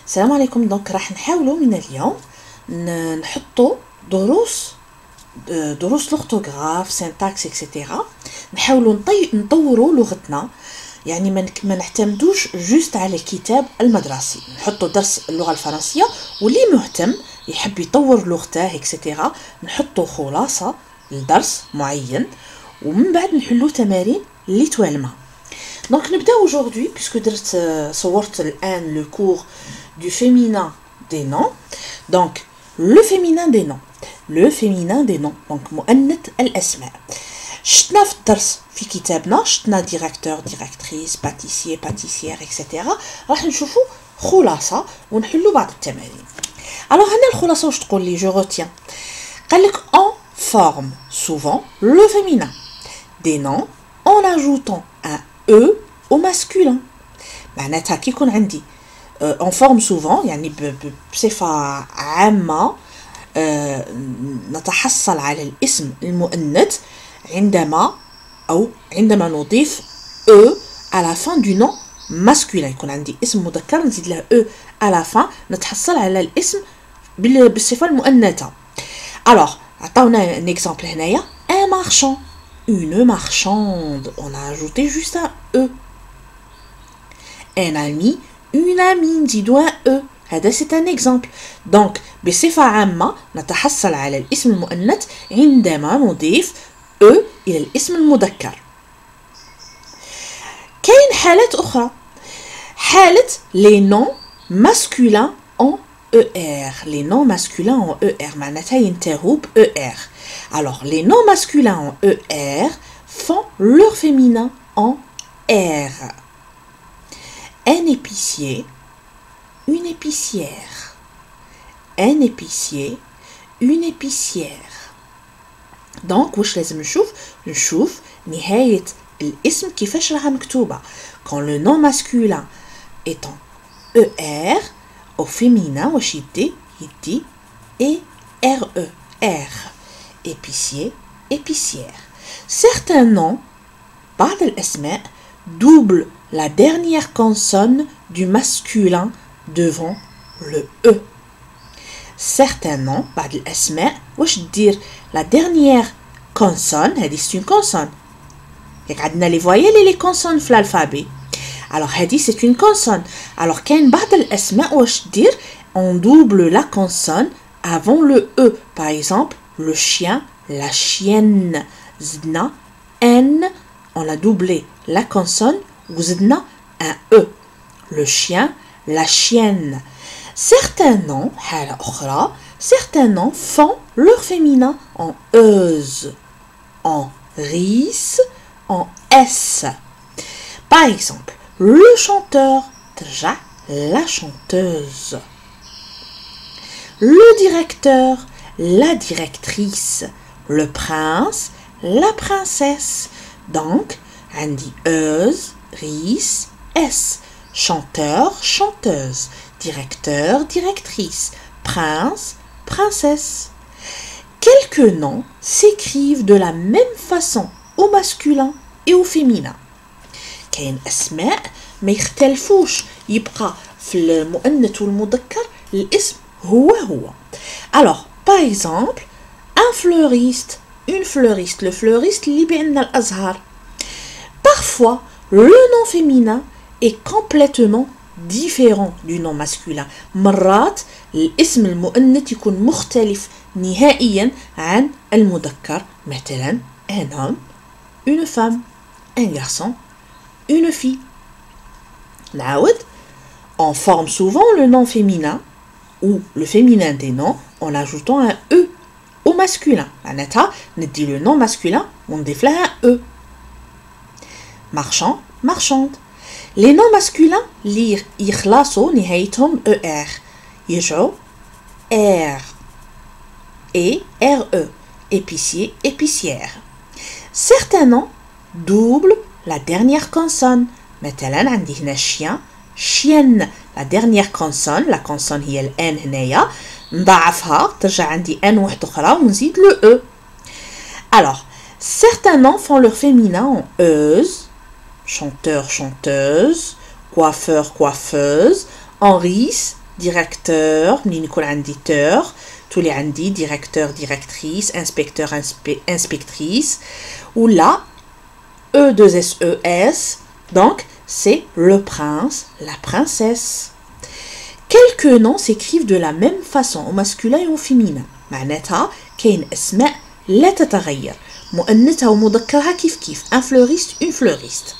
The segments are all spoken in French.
السلام عليكم. دونك راح نحاولوا من اليوم نحطوا دروس لوغتوغراف سينتاكس اكسيتيرا. نحاولوا نطوروا لغتنا، يعني ما نعتمدوش جوست على الكتاب المدرسي. نحطوا درس اللغه الفرنسيه، واللي مهتم يحب يطور لغته اكسيتيرا نحطوا خلاصه لدرس معين، ومن بعد نحلوا تمارين اللي توالمها. دونك نبداو aujourd'hui puisque درت صورت الان لو كور du féminin des noms. Donc le féminin des noms donc مؤنث الاسماء. شفنا في الدرس في كتابنا، شفنا ديريكتور ديريكتريس باتيسيي باتيسيير اكسيتيرا. راح نشوفوا خلاصه ونحلوا بعض التمارين. alors هنا الخلاصه واش تقول لي؟ جو روتيان قال لك on forme souvent le féminin des noms en ajoutant un e au masculin. معناتها كي يكون عندي on forme souvent يعني بصفه عامه نتحصل على الاسم المؤنث عندما نضيف e à la fin du nom masculin. يكون عندي اسم مذكر نزيد له e à la fin نتحصل على الاسم بالصفه المؤنثه. alors عطاونا un exemple هنايا un marchand, une marchande, on a ajouté juste un e. un ami, une amie نزيدو un e. هذا c'est un exemple. donc بصفة عامة نتحصل على الاسم المؤنث عندما نضيف e إلى الاسم المذكر. كاين حالات أخرى، حالة les noms masculins en er. les noms masculins en er معناتها ينتهوا ب er. alors les noms masculins en er font leur féminin en er. un épicier, une épicière. un épicier, une épicière. donc واش لازم نشوف نهاية الاسم كيفاش راها مكتوبة. quand le nom masculin est en er au féminin واش يدي ere r. épicier, épicière. certains noms بعض الأسماء double la dernière consonne du masculin devant le e. certains noms بعض الأسماء واش دير la dernière consonne هذه c'est une consonne. ياك عندنا les voyelles et les consonnes في l'alphabet. alors هذه c'est une consonne. alors كاين بعض الأسماء واش دير on double la consonne avant le e. par exemple le chien, la chienne. زدنا n, on a doublé la consonne وزدنا un e. le chien, la chienne. certains noms حالة أخرى certains noms font leur féminin en euse, en ris, en s. par exemple le chanteur ترجع la chanteuse. le directeur, la directrice. le prince, la princesse. donc عندي euse, ris, s. chanteur, chanteuse. directeur, directrice. prince, princesse. quelques noms s'écrivent de la même façon au masculin et au féminin. كاين أسماء ما يختلفوش، يبقى في المؤنث والمذكر الاسم هو. alors par exemple un fleuriste, une fleuriste. le fleuriste اللي بيعنا الأزهار. parfois le nom féminin est complètement différent du nom masculin. مرات الاسم المؤنث يكون مختلف نهائيا عن المذكر. مثلا un homme, une femme, un garçon, une fille. نعاود on forme souvent le nom féminin ou le féminin des noms en ajoutant un e au masculin. معناتها ندي le nom masculin ونضيف لها un e. marchand, marchande. les noms masculins اللي يخلصوا نهايتهم er يرجعوا r et re. épicier, épicière. certains noms doublent la dernière consonne. مثلا عندي هنا chien, chienne. la dernière consonne, la consonne هي ال n هنايا نضاعفها ترجع عندي n واحدة أخرى ونزيد le e. alors certains noms font leur féminin en euse, chanteur, chanteuse, coiffeur, coiffeuse, en ris, directeur منين يكون عندي teur تولي عندي directeur directrice inspecteur inspectrice ou là E2SES donc c'est le prince la princesse. Quelques noms s'écrivent de la même façon au masculin et au féminin معناتها كاين اسماء لا تتغير مؤنثها ومذكرها كيف un fleuriste une fleuriste.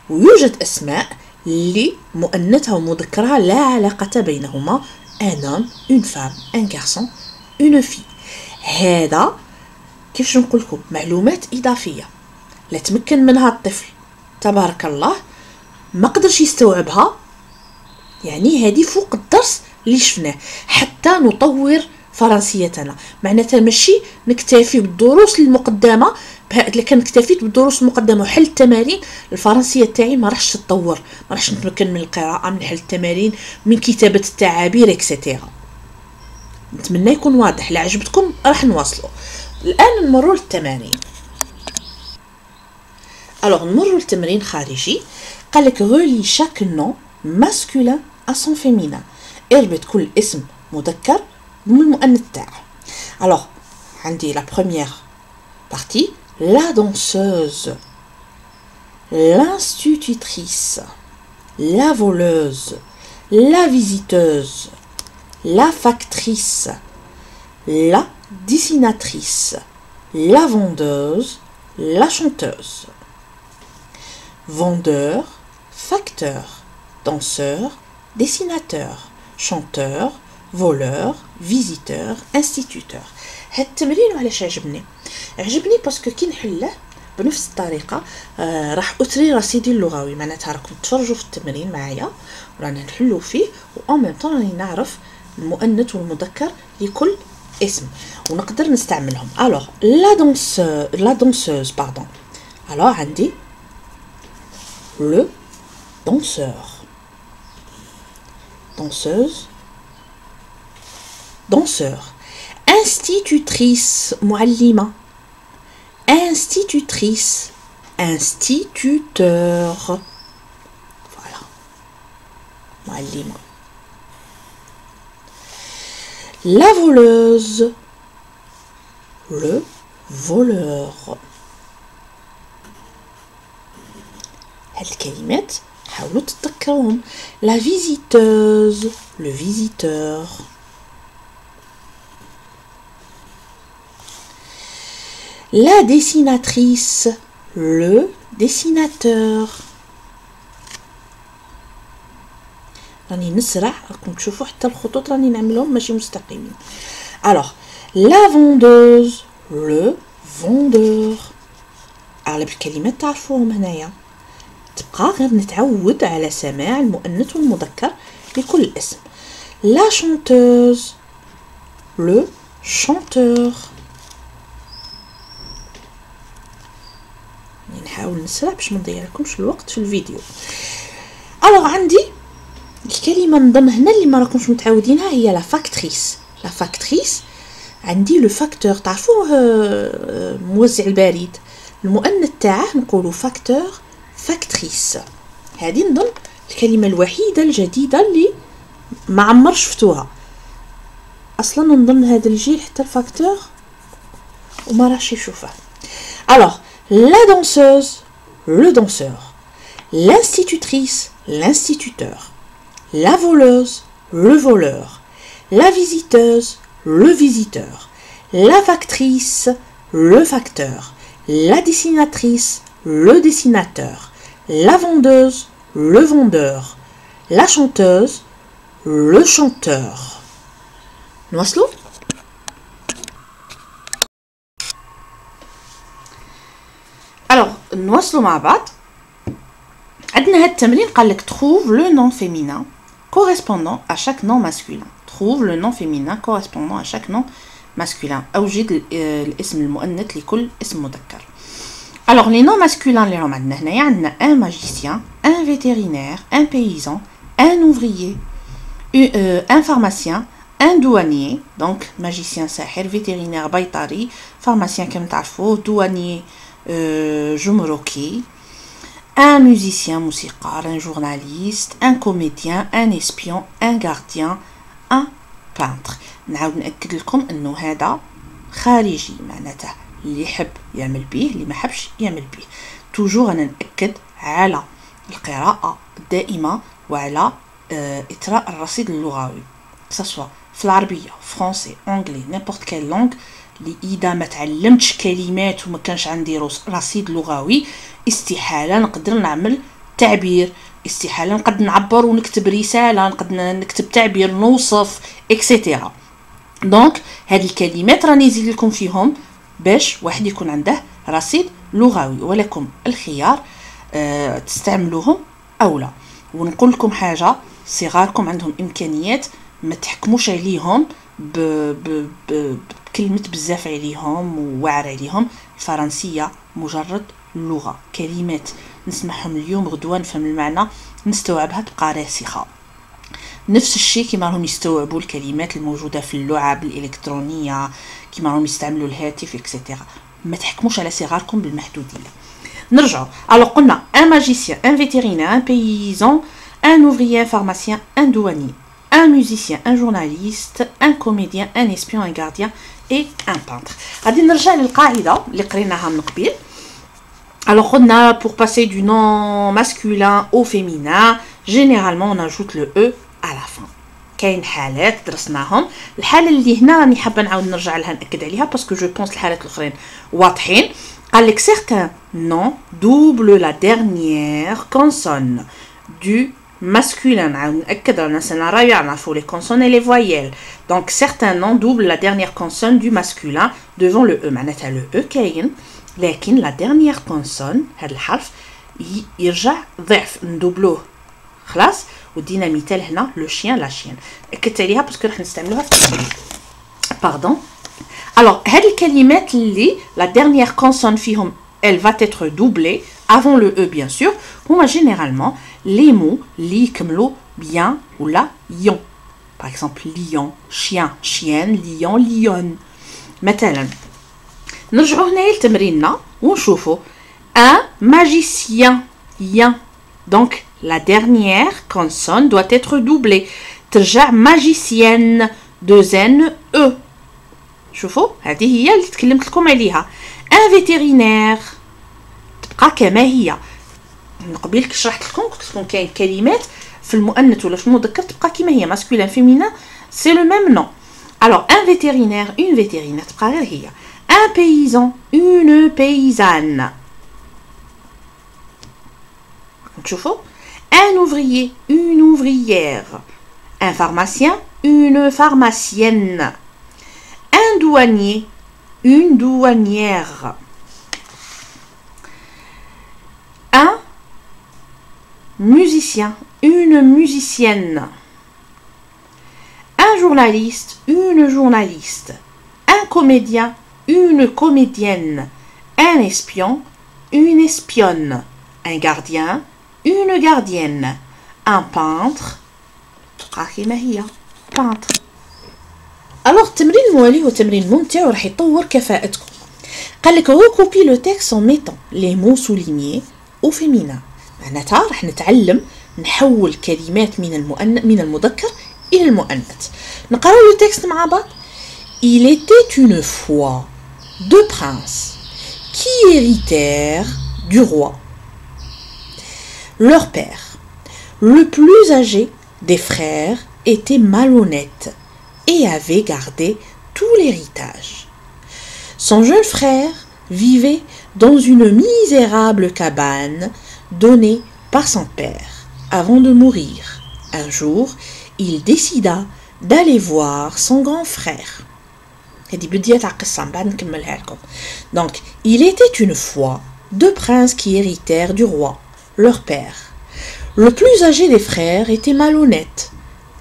ويوجد اسماء اللي مؤنثها ومذكرها لا علاقة بينهما un homme une femme un garçon une fille. هذا كيفاش نقول لكم معلومات إضافية لا تمكن منها الطفل تبارك الله ما قدرش يستوعبها يعني هذه فوق الدرس اللي شفناه حتى نطور فرنسيتنا معناتها ماشي نكتفي بالدروس المقدمه لكن اكتفيت بالدروس المقدمه وحل التمارين الفرنسيه تاعي ما راحش تتطور ما راحش نتمكن من القراءه من حل التمارين من كتابه التعابير اكسترا. نتمنى يكون واضح. لا عجبتكم راح نواصلوا. الان نمروا للتمارين. alors نمروا للتمرين خارجي. قال لك relie chaque nom masculin à son féminin. اربط كل اسم مذكر بالمؤنث تاعه. alors عندي la première partie la danseuse, l'institutrice, la voleuse, la visiteuse, la factrice, la dessinatrice, la vendeuse, la chanteuse. Vendeur, facteur, danseur, dessinateur, chanteur, voleur, visiteur, instituteur. هاد التمرين علاش عجبني باسكو كي نحله بنفس الطريقه راح اثري رصيدي اللغوي معناتها راكم تفرجوا في التمرين معايا ورانا نحلو فيه و ان ميم طون راني نعرف المؤنث والمذكر لكل اسم ونقدر نستعملهم. alors la danseuse pardon. alors عندي le danseur, danseuse, danseur. institutrice معلمة institutrice instituteur voilà معلمة. la voleuse le voleur. هاد الكلمات حاولوا تتذكروهم. la visiteuse le visiteur. la dessinatrice le dessinateur. راني نسرع راكم تشوفوا حتى الخطوط راني نعملهم ماشي مستقيمين. alors la vendeuse le vendeur. اغلب الكلمات تعرفوهم هنايا تبقى غير نتعود على سماع المؤنث والمذكر لكل اسم. la chanteuse le chanteur. نحاول نسرع باش ما نضيع لكمش الوقت في الفيديو. alors عندي الكلمه نضم هنا اللي ما راكمش متعودينها هي لا فاكتريس. لا فاكتريس عندي لو فاكتور تعرفوه موزع البريد المؤنث تاعه نقولوا فاكتور فاكتريس. هذه نظن الكلمه الوحيده الجديده اللي ما عمر شفتوها اصلا نظن هذا الجيل حتى الفاكتور وما راحش يشوفه. alors la danseuse le danseur, l'institutrice l'instituteur, la voleuse le voleur, la visiteuse le visiteur, la factrice le facteur, la dessinatrice le dessinateur, la vendeuse le vendeur, la chanteuse le chanteur. نواصلوا. alors نواصلوا مع بعض. عندنا هاد التمرين قال لك trouve le nom féminin correspondant à chaque nom masculin. trouve le nom féminin correspondant à chaque nom masculin. اوجد الاسم المؤنث لكل اسم مذكر. alors les noms masculins اللي راهم عندنا هنايا عندنا un magicien, un vétérinaire, un paysan, un ouvrier, un pharmacien, un douanier. donc magicien ساحر, vétérinaire بيطري, pharmacien كما تعرفوا, douanier جمركي, un musicien موسيقار, un journaliste, un comédien, un espion, un gardien, un peintre. نعاود نأكد لكم انه هذا خارجي, معناته اللي يحب يعمل به, اللي ما حبش يعمل به. توجور انا نأكد على القراءة الدائمة وعلى إطراء الرصيد اللغوي, سواء في العربية, فرنسي, انجلي, نيمبورت كال لونغ. اللي إذا ما تعلمتش كلمات وما كانش عندي رصيد لغوي, استحالة نقدر نعمل تعبير, استحالة نقدر نعبر ونكتب رسالة, نقدر نكتب تعبير, نوصف, إكسيتيرا. دونك هاد الكلمات راني نزيد لكم فيهم باش واحد يكون عنده رصيد لغوي, ولكم الخيار تستعملوهم أو لا. ونقول لكم حاجة, صغاركم عندهم إمكانيات, ما تحكموش عليهم بكلمة بزاف عليهم وواعر عليهم. الفرنسية مجرد لغة, كلمات نسمعهم اليوم غدوة نفهم المعنى, نستوعبها تبقى راسخة. نفس الشيء كما راهم يستوعبوا الكلمات الموجودة في اللعب الإلكترونية, كما راهم يستعملوا الهاتف إكسيتيرا. ما تحكموش على صغاركم بالمحدودية. نرجعوا. Alors قلنا un magicien, un vétérinaire, un paysan, un ouvrier, un pharmacien, un douanier, un musicien, un journaliste, un comédien, un espion, un gardien et un peintre. غادي نرجع للقاعدة اللي قريناها من قبل. Alors قلنا pour passer du nom masculin au féminin, généralement on ajoute le e à la fin. كاين حالات درسناهم, الحالة اللي هنا راني حابة نعاود نرجع لها نأكد عليها باسكو جو بونس الحالات الأخرين واضحين. قال لك certains noms double la dernière consonne du masculin. نعاود نأكد, رانا سنة رابعة نعرفو les consonnes et les voyelles. Donc certains noms double la dernière consonne du masculin devant le e. معناتها le e كاين, لكن la dernière consonne هذا الحرف يرجع ضعف, ندوبلوه خلاص. ودينا مثال هنا لو شيان لا شيان, اكدت عليها باسكو راح نستعملوها في التمرين. باردون. الوغ هاد الكلمات اللي لا ديرنيير كونسون فيهم elle va être doublée avant le e bien sûr, هما généralement les mots اللي يكملوا bien ولا yon. par exemple lion, chien, chienne, lion, lionne. مثلا نرجعوا هنايا لتمريننا ونشوفوا un magicien, yen. donc la dernière consonne doit être doublée. ترجع magicienne, deux n e. شوفوا هذه هي اللي تكلمت لكم عليها. un vétérinaire تبقى كما هي. من قبل شرحت لكم قلت لكم كاين كلمات في المؤنث ولا في المذكر تبقى كما هي, masculin, féminin, c'est le même nom. alors un vétérinaire, une vétérinaire تبقى غير هي. un paysan, une paysanne. تشوفوا un ouvrier, une ouvrière, un pharmacien, une pharmacienne, un douanier, une douanière, un musicien, une musicienne, un journaliste, une journaliste, un comédien, une comédienne, un espion, une espionne, un gardien, une gardienne, un peintre, peintre. alors التمرين الموالي هو تمرين ممتع وراح يطور كفاءتكم. قال لك recoupez le texte en mettant les mots soulignés au féminin. معناتها راح نتعلم نحول كلمات من المذكر الى المؤنث. نقراو لو تكست مع بعض. il était une fois deux princes qui héritèrent du roi. leur père, le plus âgé des frères, était malhonnête et avait gardé tout l'héritage. Son jeune frère vivait dans une misérable cabane donnée par son père avant de mourir. Un jour, il décida d'aller voir son grand frère. Donc, il était une fois deux princes qui héritèrent du roi, leur père. Le plus âgé des frères était malhonnête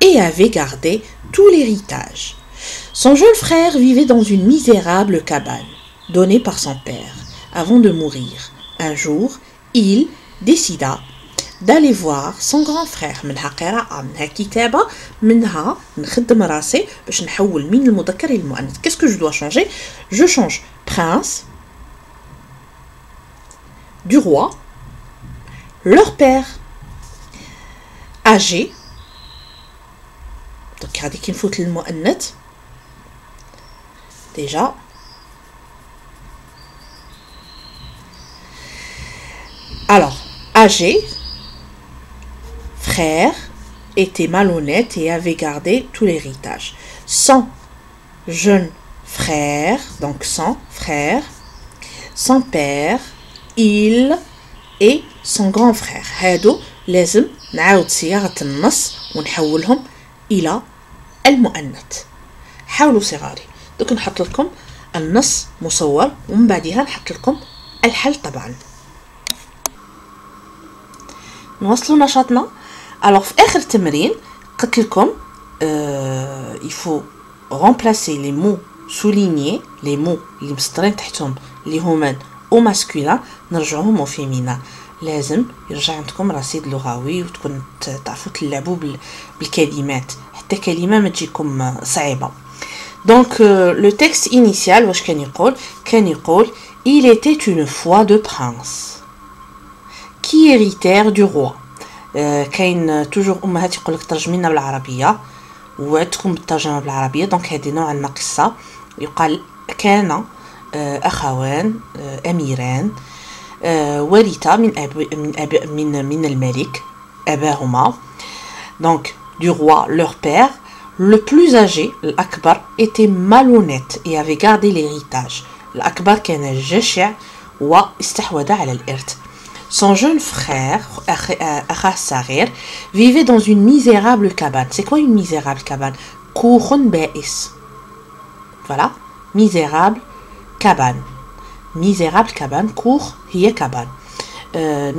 et avait gardé tout l'héritage. Son jeune frère vivait dans une misérable cabane donnée par son père avant de mourir. Un jour, il décida d'aller voir son grand frère. منها قراءة, منها كتابة, منها نخدم راسي باش نحول من المذكر إلى المؤنث. Qu'est-ce que je dois changer? Je change prince du roi leur père. Âgé. Donc, regardez qu'il faut le mot annet. Déjà. Alors, âgé, frère, était malhonnête et avait gardé tout l'héritage. Son jeune frère, donc son frère, son père, il et son grand frère. هادو لازم نعاود صياغة النص ونحولهم إلى المؤنث. حاولوا صغاري. دوك نحط لكم النص مصور ومن بعدها نحط لكم الحل طبعا. نوصلوا نشاطنا. Alors في آخر تمرين قلت لكم il faut remplacer les mots soulignés, les mots اللي مسطرين تحتهم اللي هما au masculin نرجعوهم au féminin. لازم يرجع عندكم رصيد لغوي وتكون تعرفوا تلعبوا بالكلمات حتى كلمة ما تجيكم صعيبة. Donc le texte initial واش كان يقول il était une fois deux princes qui héritèrent du roi. كاين توجور امهات يقول لك ترجمي لنا بالعربيه وعدتكم بالترجمه بالعربيه. دونك هذه نوع ما قصه يقال كان اخوان اميران ورثا من الملك اباهما. دونك du roi leur père. Le plus âgé الأكبر était malhonnête et avait gardé l'héritage. الأكبر كان جشع واستحوذ على الإرث. Son jeune frère, Akha Sarir, vivait dans une misérable cabane. C'est quoi une misérable cabane? Kourun Ba'is. Voilà, misérable cabane. Misérable cabane, cour, hiya cabane.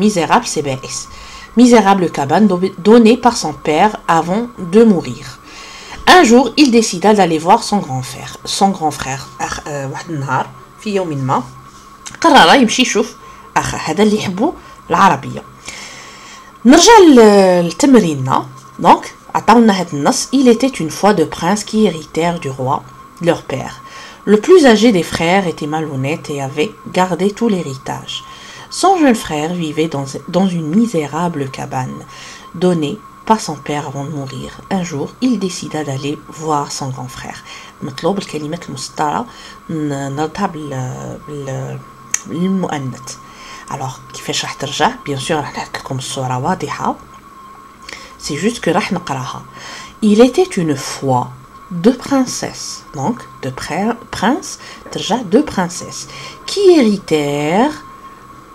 Misérable, c'est Ba'is. Misérable cabane donnée par son père avant de mourir. Un jour, il décida d'aller voir son grand frère. Son grand frère, واحد النهار في يوم ما قرر يمشي يشوف هذا اللي يحبوا العربيه. نرجع لتمريننا. دونك عطاونا هذا النص il était une fois deux princes qui héritèrent du roi leur père. Le plus âgé des frères était malhonnête et avait gardé tout l'héritage. Son jeune frère vivait dans une misérable cabane donnée par son père avant de mourir. Un jour, il décida d'aller voir son grand frère. مطلوب الكلمات المسطرة نربطها بالمؤنث. Alors كيفاش راح ترجع؟ bien sûr راح نحط لكم الصورة واضحة. C'est juste que راح نقراها. Il était une fois deux princesses. Donc deux princes ترجع deux princesses qui héritèrent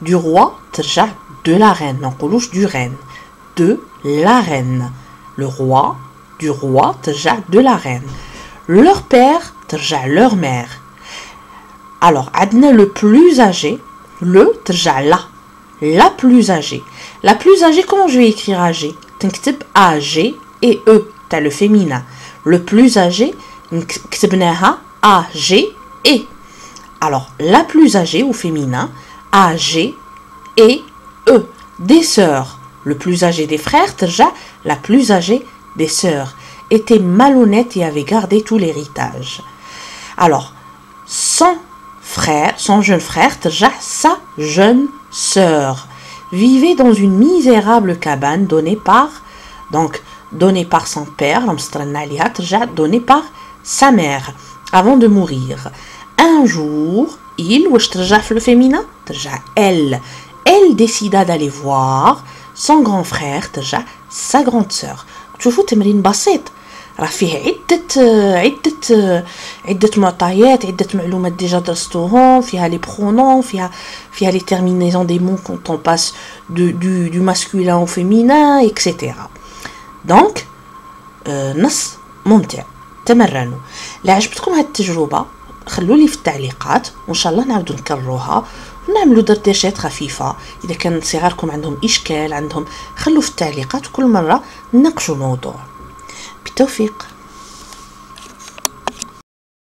du roi ترجع de la reine. ما نقولوش du reine. De la reine. Le roi du roi ترجع de la reine. Leur père ترجع leur mère. Alors عندنا le plus âgé. Le ترجع la plus âgée. La plus âgée, comment je vais écrire âgé? تنكتب âgé et e t'as le féminin. Le plus âgé كتبناها âgé et. Alors la plus âgée au féminin âgé et e. Des sœurs. Le plus âgé des frères ترجع la plus âgée des sœurs. Était malhonnête et avait gardé tout l'héritage. Alors son jeune frère ترجع sa jeune sœur vivait dans une misérable cabane donnée par son père donnée par sa mère avant de mourir. Un jour il واش ترجع في le féminin ترجع elle décida d'aller voir son grand frère ترجع sa grande sœur. تشوفوا تمرين بسيط راه فيه عدة معطيات عدة معلومات ديجا درستوهم فيها لي برونون فيها لي terminaisons des mots quand on passe du masculin au féminin etc. donc نص ممتع تمرنوا. لا عجبتكم هذه التجربة خلوا لي في التعليقات وان شاء الله نعاودو نكرروها ونعملوا دردشات خفيفة. اذا كان صغاركم عندهم اشكال عندهم خلوا في التعليقات وكل مرة نناقشوا موضوع. بالتوفيق.